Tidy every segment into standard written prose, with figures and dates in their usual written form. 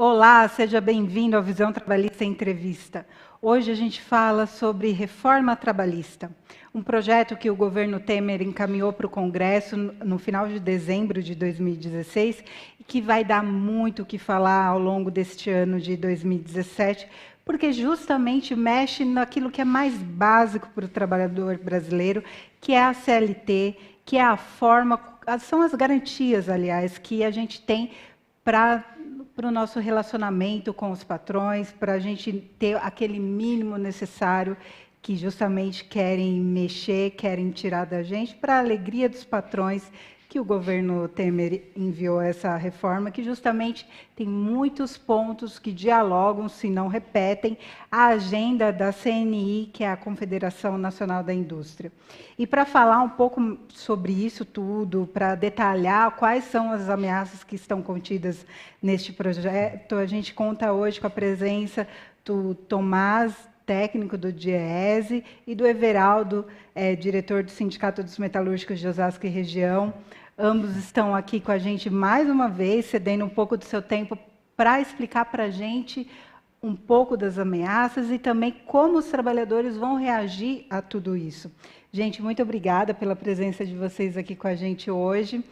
Olá, seja bem-vindo ao Visão Trabalhista Entrevista. Hoje a gente fala sobre reforma trabalhista, um projeto que o governo Temer encaminhou para o Congresso no final de dezembro de 2016 e que vai dar muito o que falar ao longo deste ano de 2017, porque justamente mexe naquilo que é mais básico para o trabalhador brasileiro, que é a CLT, que é a forma, são as garantias, aliás, que a gente tem para o nosso relacionamento com os patrões, para a gente ter aquele mínimo necessário que justamente querem mexer, querem tirar da gente, para a alegria dos patrões, que o governo Temer enviou essa reforma, que justamente tem muitos pontos que dialogam, se não repetem, a agenda da CNI, que é a Confederação Nacional da Indústria. E para falar um pouco sobre isso tudo, para detalhar quais são as ameaças que estão contidas neste projeto, a gente conta hoje com a presença do Tomás, técnico do DIEESE, e do Everaldo, diretor do Sindicato dos Metalúrgicos de Osasco e Região. Ambos estão aqui com a gente mais uma vez, cedendo um pouco do seu tempo para explicar para a gente um pouco das ameaças e também como os trabalhadores vão reagir a tudo isso. Gente, muito obrigada pela presença de vocês aqui com a gente hoje.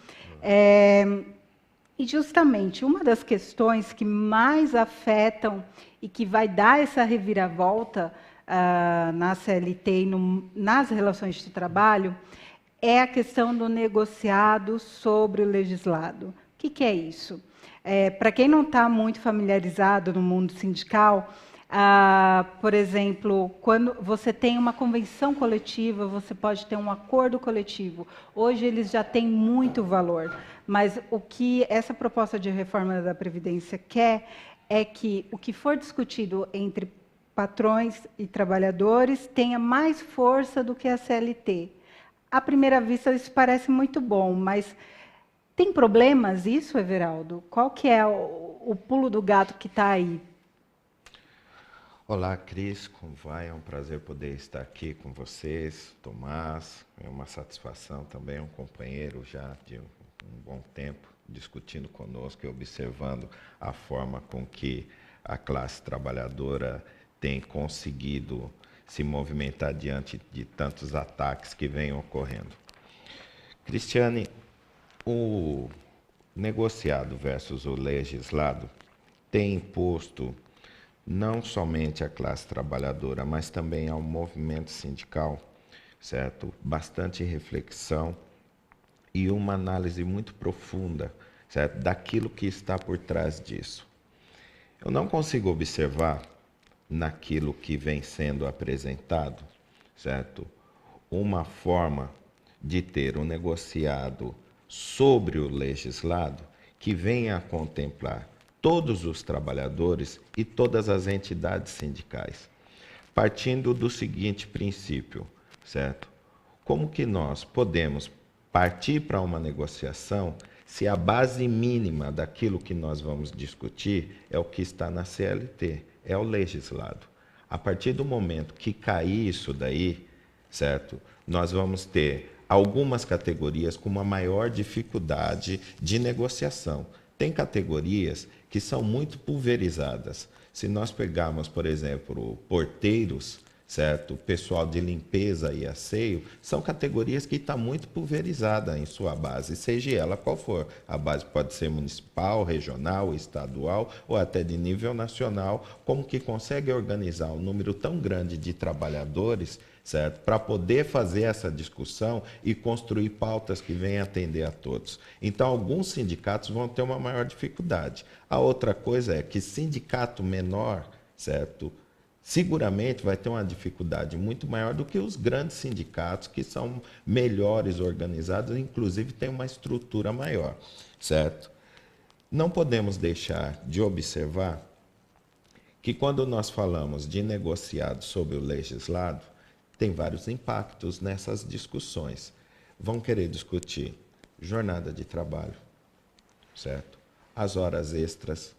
E justamente uma das questões que mais afetam e que vai dar essa reviravolta na CLT e nas relações de trabalho é a questão do negociado sobre o legislado. O que é isso? Para quem não está muito familiarizado no mundo sindical, por exemplo, quando você tem uma convenção coletiva, você pode ter um acordo coletivo. Hoje eles já têm muito valor, mas o que essa proposta de reforma da Previdência quer é que o que for discutido entre patrões e trabalhadores tenha mais força do que a CLT. À primeira vista, isso parece muito bom, mas tem problemas isso, Everaldo? Qual que é o pulo do gato que está aí? Olá, Cris, como vai? É um prazer poder estar aqui com vocês, Tomás. É uma satisfação também, um companheiro já de um bom tempo discutindo conosco e observando a forma com que a classe trabalhadora tem conseguido se movimentar diante de tantos ataques que vêm ocorrendo. Cristiane, o negociado versus o legislado tem imposto não somente à classe trabalhadora, mas também ao movimento sindical, certo? Bastante reflexão e uma análise muito profunda, certo? Daquilo que está por trás disso. Eu não consigo observar naquilo que vem sendo apresentado, certo? Uma forma de ter um negociado sobre o legislado que venha a contemplar todos os trabalhadores e todas as entidades sindicais, partindo do seguinte princípio, certo? Como que nós podemos partir para uma negociação se a base mínima daquilo que nós vamos discutir é o que está na CLT, é o legislado. A partir do momento que cair isso daí, certo? Nós vamos ter algumas categorias com uma maior dificuldade de negociação. Tem categorias que são muito pulverizadas. Se nós pegarmos, por exemplo, porteiros, certo? Pessoal de limpeza e asseio, são categorias que estão muito pulverizadas em sua base, seja ela qual for. A base pode ser municipal, regional, estadual ou até de nível nacional, como que consegue organizar um número tão grande de trabalhadores, certo? Para poder fazer essa discussão e construir pautas que venham atender a todos. Então, alguns sindicatos vão ter uma maior dificuldade. A outra coisa é que sindicato menor, certo? Seguramente vai ter uma dificuldade muito maior do que os grandes sindicatos, que são melhores organizados, inclusive têm uma estrutura maior, certo? Não podemos deixar de observar que quando nós falamos de negociado sobre o legislado, tem vários impactos nessas discussões. Vão querer discutir jornada de trabalho, certo? As horas extras,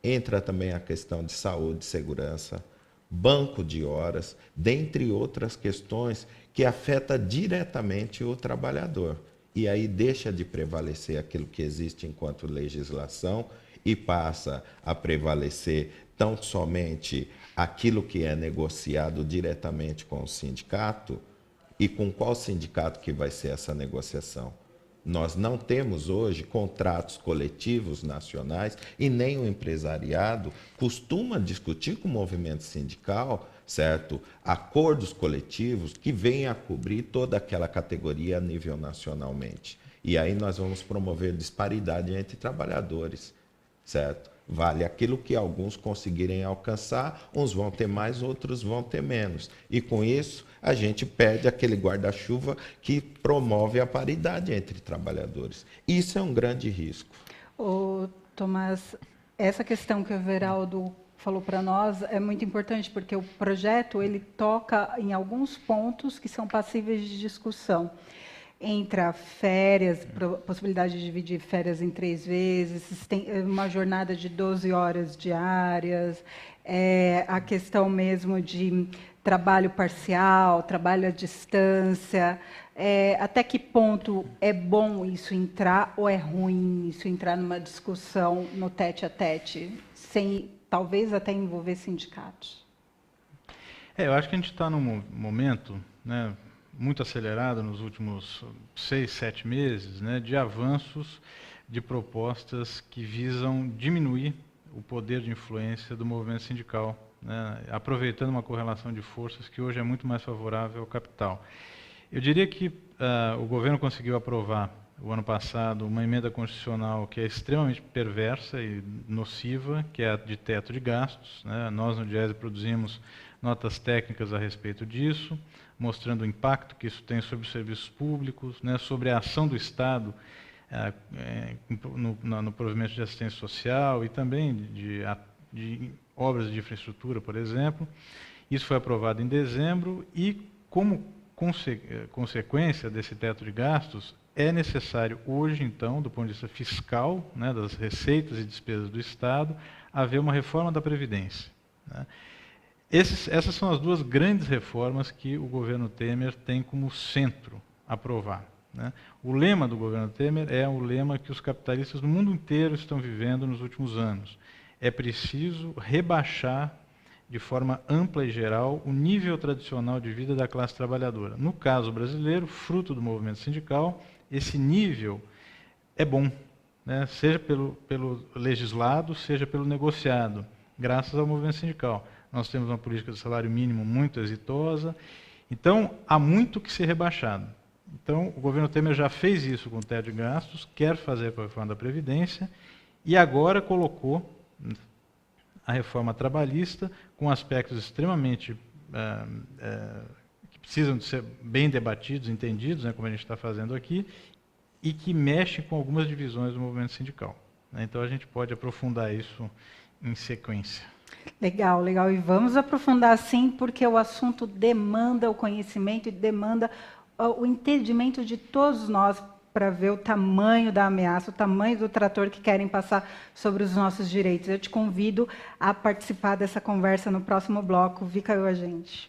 entra também a questão de saúde e segurança, banco de horas, dentre outras questões que afeta diretamente o trabalhador. E aí deixa de prevalecer aquilo que existe enquanto legislação e passa a prevalecer tão somente aquilo que é negociado diretamente com o sindicato, e com qual sindicato que vai ser essa negociação? Nós não temos hoje contratos coletivos nacionais e nem o empresariado costuma discutir com o movimento sindical, certo? Acordos coletivos que venham a cobrir toda aquela categoria a nível nacionalmente. E aí nós vamos promover disparidade entre trabalhadores, certo? Vale aquilo que alguns conseguirem alcançar, uns vão ter mais, outros vão ter menos. E com isso, a gente perde aquele guarda-chuva que promove a paridade entre trabalhadores. Isso é um grande risco. Ô, Tomás, essa questão que o Everaldo falou para nós é muito importante, porque o projeto ele toca em alguns pontos que são passíveis de discussão. Entra férias, possibilidade de dividir férias em 3 vezes, tem uma jornada de 12 horas diárias, a questão mesmo de trabalho parcial, trabalho à distância, até que ponto é bom isso entrar ou é ruim isso entrar numa discussão no tete-a-tete, sem talvez até envolver sindicatos? Eu acho que a gente está num momento, né, muito acelerado nos últimos 6, 7 meses, né, de avanços de propostas que visam diminuir o poder de influência do movimento sindical, né, aproveitando uma correlação de forças que hoje é muito mais favorável ao capital. Eu diria que o governo conseguiu aprovar, o ano passado, uma emenda constitucional que é extremamente perversa e nociva, que é a de teto de gastos, né. Nós, no Diese, produzimos notas técnicas a respeito disso, mostrando o impacto que isso tem sobre os serviços públicos, né, sobre a ação do Estado no provimento de assistência social e também de obras de infraestrutura, por exemplo. Isso foi aprovado em dezembro e, como consequência desse teto de gastos, é necessário hoje, então, do ponto de vista fiscal, né, das receitas e despesas do Estado, haver uma reforma da Previdência, né. Essas são as duas grandes reformas que o governo Temer tem como centro aprovar, né? O lema do governo Temer é o lema que os capitalistas do mundo inteiro estão vivendo nos últimos anos. É preciso rebaixar de forma ampla e geral o nível tradicional de vida da classe trabalhadora. No caso brasileiro, fruto do movimento sindical, esse nível é bom, né? Seja pelo legislado, seja pelo negociado, graças ao movimento sindical. Nós temos uma política de salário mínimo muito exitosa, então há muito que ser rebaixado. Então, o governo Temer já fez isso com o teto de gastos, quer fazer com a reforma da Previdência, e agora colocou a reforma trabalhista com aspectos extremamente que precisam de ser bem debatidos, entendidos, né, como a gente está fazendo aqui, e que mexe com algumas divisões do movimento sindical, né? Então, a gente pode aprofundar isso em sequência. Legal, legal. E vamos aprofundar sim, porque o assunto demanda o conhecimento e demanda o entendimento de todos nós para ver o tamanho da ameaça, o tamanho do trator que querem passar sobre os nossos direitos. Eu te convido a participar dessa conversa no próximo bloco. Fica aí a gente.